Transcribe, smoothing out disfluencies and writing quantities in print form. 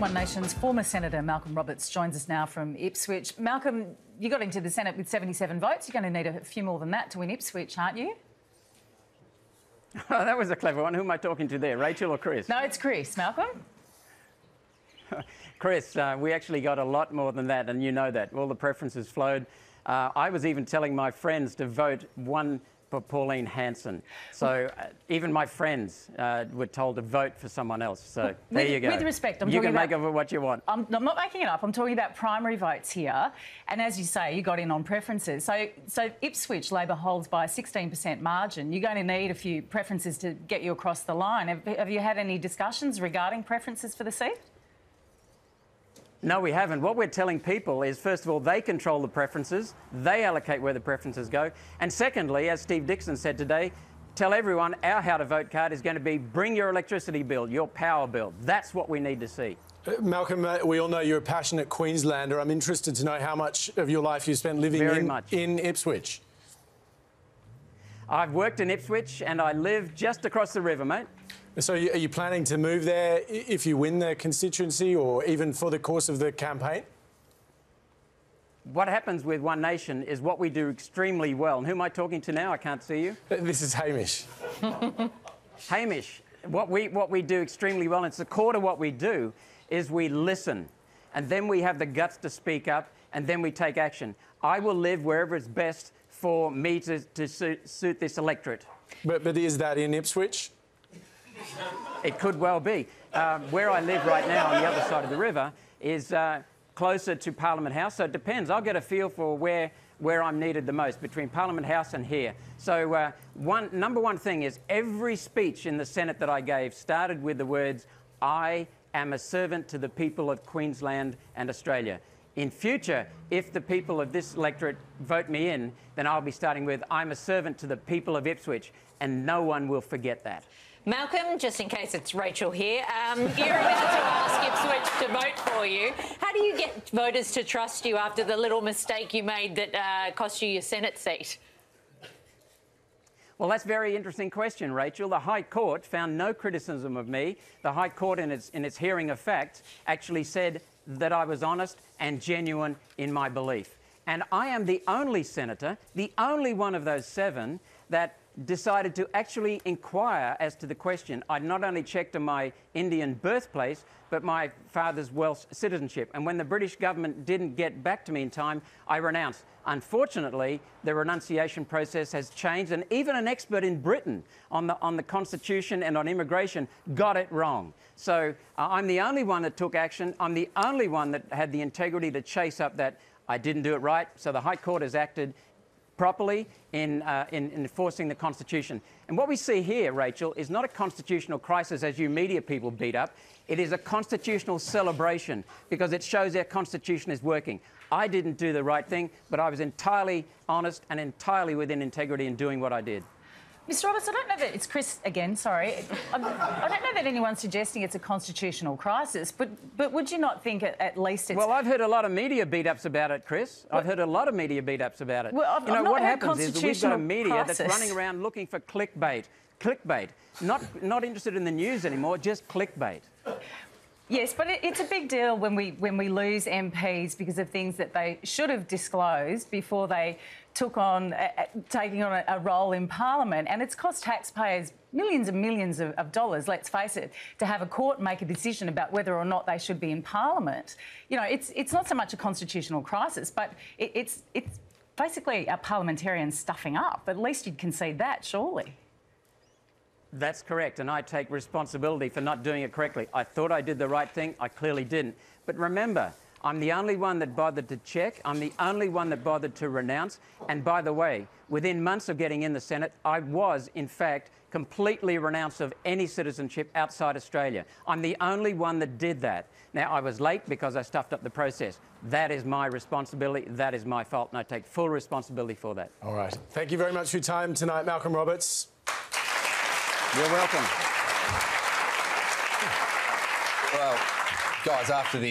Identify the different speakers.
Speaker 1: One Nation's former Senator Malcolm Roberts joins us now from Ipswich. Malcolm, you got into the Senate with 77 votes. You're going to need a few more than that to win Ipswich, aren't you?
Speaker 2: Oh, that was a clever one. Who am I talking to there, Rachel or Chris?
Speaker 1: No, it's Chris. Malcolm?
Speaker 2: Chris, we actually got a lot more than that, and you know that. All the preferences flowed. I was even telling my friends to vote one for Pauline Hanson. So even my friends were told to vote for someone else. So there you go.
Speaker 1: With respect,
Speaker 2: you can make of it what you want.
Speaker 1: I'm not making it up. I'm talking about primary votes here. And as you say, you got in on preferences. So Ipswich Labor holds by a 16% margin. You're going to need a few preferences to get you across the line. Have you had any discussions regarding preferences for the seat?
Speaker 2: No, we haven't. What we're telling people is, first of all, they control the preferences. They allocate where the preferences go. And secondly, as Steve Dixon said today, tell everyone our how to vote card is going to be bring your electricity bill, your power bill. That's what we need to see.
Speaker 3: Malcolm, we all know you're a passionate Queenslander. I'm interested to know how much of your life you spent living in Ipswich.
Speaker 2: I've worked in Ipswich and I live just across the river, mate.
Speaker 3: So are you planning to move there if you win the constituency or even for the course of the campaign?
Speaker 2: What happens with One Nation is what we do extremely well. And who am I talking to now? I can't see you.
Speaker 3: This is Hamish.
Speaker 2: Hamish, what we do extremely well, and it's the core to what we do, is we listen. And then we have the guts to speak up, and then we take action. I will live wherever it's best for me to suit this electorate.
Speaker 3: But is that in Ipswich?
Speaker 2: It could well be. Where I live right now on the other side of the river is closer to Parliament House, so it depends. I'll get a feel for where I'm needed the most, between Parliament House and here. So number one thing is every speech in the Senate that I gave started with the words, I am a servant to the people of Queensland and Australia. In future, if the people of this electorate vote me in, then I'll be starting with, I'm a servant to the people of Ipswich, and no one will forget that.
Speaker 4: Malcolm, just in case it's Rachel here, you're about to ask Ipswich to vote for you. How do you get voters to trust you after the little mistake you made that cost you your Senate seat?
Speaker 2: Well, that's a very interesting question, Rachel. The High Court found no criticism of me. The High Court, in its hearing of facts, actually said that I was honest and genuine in my belief. And I am the only senator, the only one of those 7, that decided to actually inquire as to the question. I not only checked on my Indian birthplace, but my father's Welsh citizenship. And when the British government didn't get back to me in time, I renounced. Unfortunately, the renunciation process has changed, and even an expert in Britain on the Constitution and on immigration got it wrong. So I'm the only one that took action. I'm the only one that had the integrity to chase up that I didn't do it right. So the High Court has acted properly in enforcing the Constitution. And what we see here, Rachel, is not a constitutional crisis as you media people beat up. It is a constitutional celebration because it shows our Constitution is working. I didn't do the right thing, but I was entirely honest and entirely within integrity in doing what I did.
Speaker 1: Mr Roberts, I don't know that... It's Chris again, sorry. I don't know that anyone's suggesting it's a constitutional crisis, but would you not think at least it's...
Speaker 2: Well, I've heard a lot of media beat-ups about it, Chris. I've heard a lot of media beat-ups about it.
Speaker 1: Well,
Speaker 2: you know, what happens is that we've got a media that's running around looking for clickbait. Clickbait. Not interested in the news anymore, just clickbait.
Speaker 1: Yes, but it's a big deal when we lose MPs because of things that they should have disclosed before they took on taking on a role in Parliament, and it's cost taxpayers millions and millions of dollars, let's face it, to have a court make a decision about whether or not they should be in Parliament. You know, it's not so much a constitutional crisis, but it's basically a parliamentarian stuffing up. At least you'd concede that, surely.
Speaker 2: That's correct, and I take responsibility for not doing it correctly. I thought I did the right thing. I clearly didn't. But remember, I'm the only one that bothered to check. I'm the only one that bothered to renounce. And by the way, within months of getting in the Senate, I was, in fact, completely renounced of any citizenship outside Australia. I'm the only one that did that. Now, I was late because I stuffed up the process. That is my responsibility. That is my fault, and I take full responsibility for that.
Speaker 3: All right. Thank you very much for your time tonight, Malcolm Roberts.
Speaker 2: You're welcome.
Speaker 5: Well, guys, after the